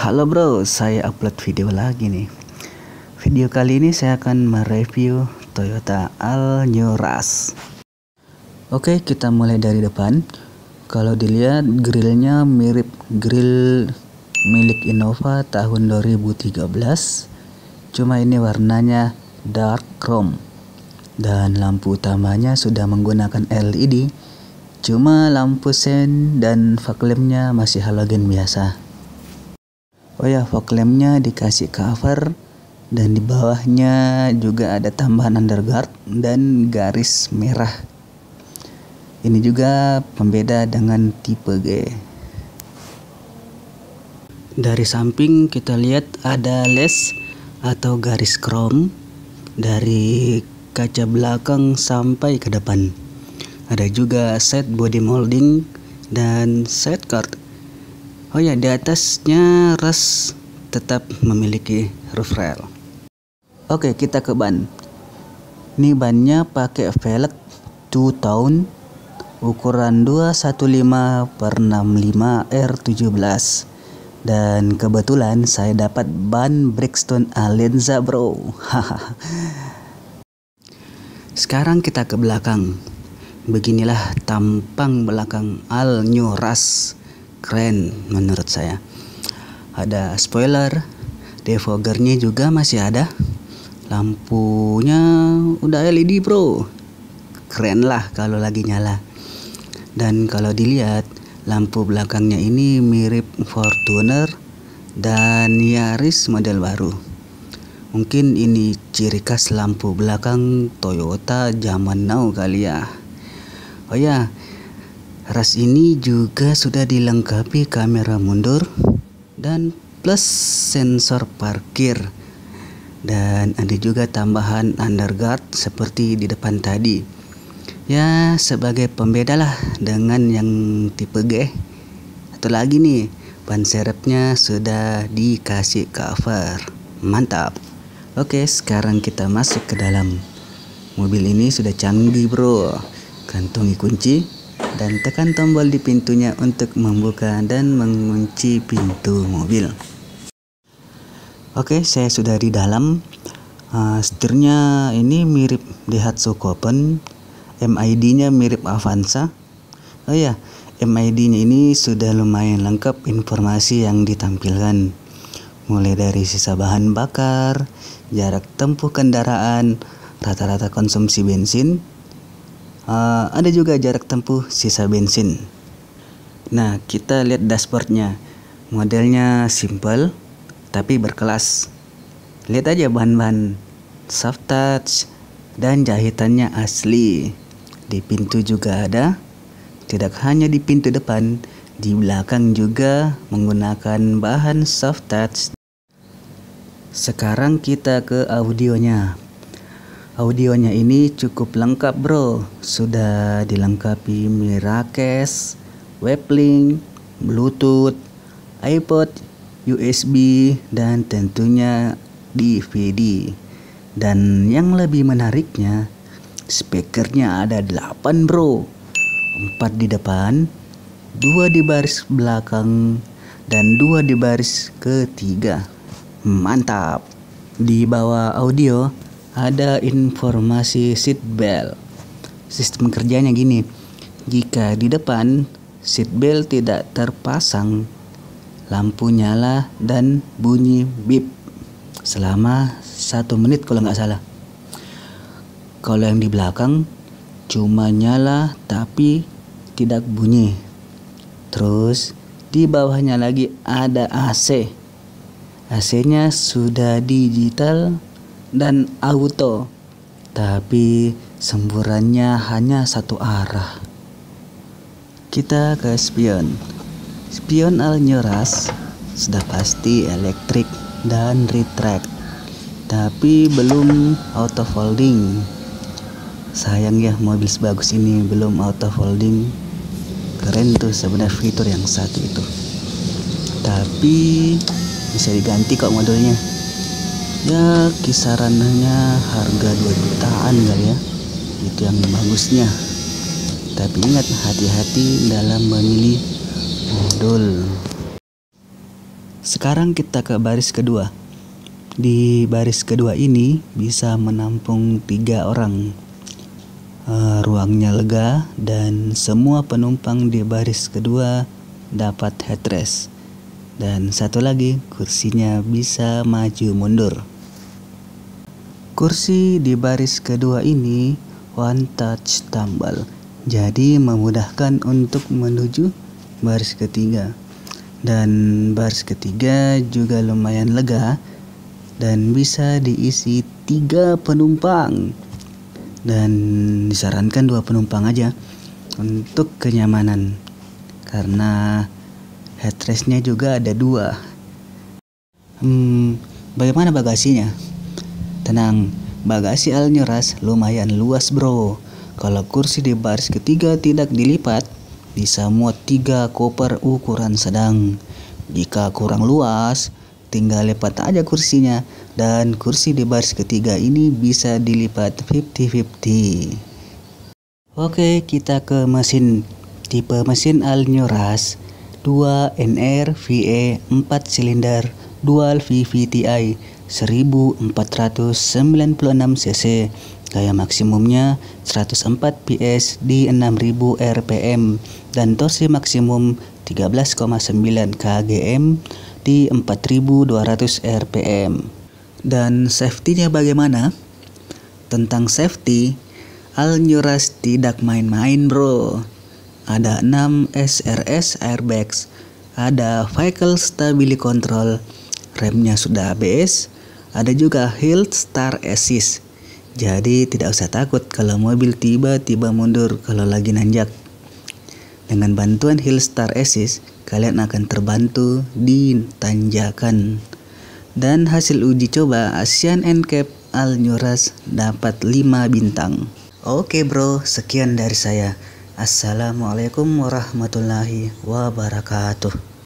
Halo bro, saya upload video lagi nih. Video kali ini saya akan mereview Toyota All-New Rush. Oke, kita mulai dari depan. Kalau dilihat grillnya mirip grill milik Innova tahun 2013. Cuma ini warnanya dark chrome. Dan lampu utamanya sudah menggunakan LED. Cuma lampu sen dan fog lampnya masih halogen biasa. Oh ya, fog lampnya dikasih cover dan di bawahnya juga ada tambahan underguard dan garis merah. Ini juga pembeda dengan tipe G. Dari samping kita lihat ada les atau garis chrome dari kaca belakang sampai ke depan. Ada juga set body molding dan side guard. Oh ya, di atasnya Rush tetap memiliki roof rail. Oke, kita ke ban. Ini bannya pakai velg 2 tone ukuran 215/65 R17. Dan kebetulan saya dapat ban Bridgestone Alenza bro. Sekarang kita ke belakang. Beginilah tampang belakang All-New Rush. Keren menurut saya. Ada spoiler, defoggernya juga masih ada. Lampunya udah LED bro. Keren lah kalau lagi nyala. Dan kalau dilihat lampu belakangnya ini mirip Fortuner dan Yaris model baru. Mungkin ini ciri khas lampu belakang Toyota zaman now kali ya. Oh ya, Rush ini juga sudah dilengkapi kamera mundur dan plus sensor parkir. Dan ada juga tambahan underguard seperti di depan tadi. Ya, sebagai pembeda lah dengan yang tipe G. Atau lagi nih, ban serepnya sudah dikasih cover. Mantap. Oke, sekarang kita masuk ke dalam. Mobil ini sudah canggih bro. Kantongi kunci dan tekan tombol di pintunya untuk membuka dan mengunci pintu mobil. Oke, saya sudah di dalam. Setirnya ini mirip Daihatsu Copen. MID-nya mirip Avanza. Oh ya, MID-nya ini sudah lumayan lengkap informasi yang ditampilkan. Mulai dari sisa bahan bakar, jarak tempuh kendaraan, rata-rata konsumsi bensin. Ada juga jarak tempuh sisa bensin. Nah, kita lihat dashboardnya. Modelnya simple tapi berkelas. Lihat aja bahan-bahan soft touch dan jahitannya asli. Di pintu juga ada. Tidak hanya di pintu depan, di belakang juga menggunakan bahan soft touch. Sekarang kita ke audionya. Audionya ini cukup lengkap bro. Sudah dilengkapi Miracast, Weblink, Bluetooth, iPod, USB, dan tentunya DVD. Dan yang lebih menariknya, speakernya ada 8 bro. 4 di depan, 2 di baris belakang, dan 2 di baris ketiga. Mantap. Di bawah audio ada informasi seat belt. Sistem kerjanya gini. Jika di depan seat belt tidak terpasang, lampu nyala dan bunyi beep selama 1 menit kalau nggak salah. Kalau yang di belakang cuma nyala tapi tidak bunyi. Terus di bawahnya lagi ada AC. AC-nya sudah digital dan auto, tapi semburannya hanya satu arah. Kita ke spion. Spion All-New Rush sudah pasti elektrik dan retract, tapi belum auto folding. Sayang ya, mobil sebagus ini belum auto folding. Keren tuh sebenarnya fitur yang satu itu, tapi bisa diganti kok modelnya. Ya, kisarannya harga 2 jutaan kali ya. Itu yang bagusnya. Tapi ingat, hati-hati dalam memilih modul. Sekarang kita ke baris kedua. Di baris kedua ini bisa menampung 3 orang. Ruangnya lega dan semua penumpang di baris kedua dapat headrest. Dan satu lagi, kursinya bisa maju mundur. Kursi di baris kedua ini one touch tumble, jadi memudahkan untuk menuju baris ketiga. Dan baris ketiga juga lumayan lega dan bisa diisi 3 penumpang. Dan disarankan 2 penumpang aja untuk kenyamanan, karena headrestnya juga ada 2. Bagaimana bagasinya? Tenang, bagasi Alnyras lumayan luas bro. Kalau kursi di baris ketiga tidak dilipat, bisa muat 3 koper ukuran sedang. Jika kurang luas, tinggal lipat aja kursinya. Dan kursi di baris ketiga ini bisa dilipat 50-50. Oke, kita ke mesin. Tipe mesin Alnyras 2NR VE 4 silinder dual VVTi 1496 cc. Gaya maksimumnya 104 PS di 6000 rpm dan torsi maksimum 13,9 kgm di 4200 rpm. Dan safety-nya bagaimana? Tentang safety, Alnyras tidak main-main bro. Ada 6 SRS airbags, ada vehicle stability control, remnya sudah ABS, ada juga hill start assist. Jadi tidak usah takut kalau mobil tiba-tiba mundur kalau lagi nanjak. Dengan bantuan hill start assist, kalian akan terbantu di tanjakan. Dan hasil uji coba Asian NCAP Alnyras dapat 5 bintang. Oke bro, sekian dari saya. Assalamualaikum warahmatullahi wabarakatuh.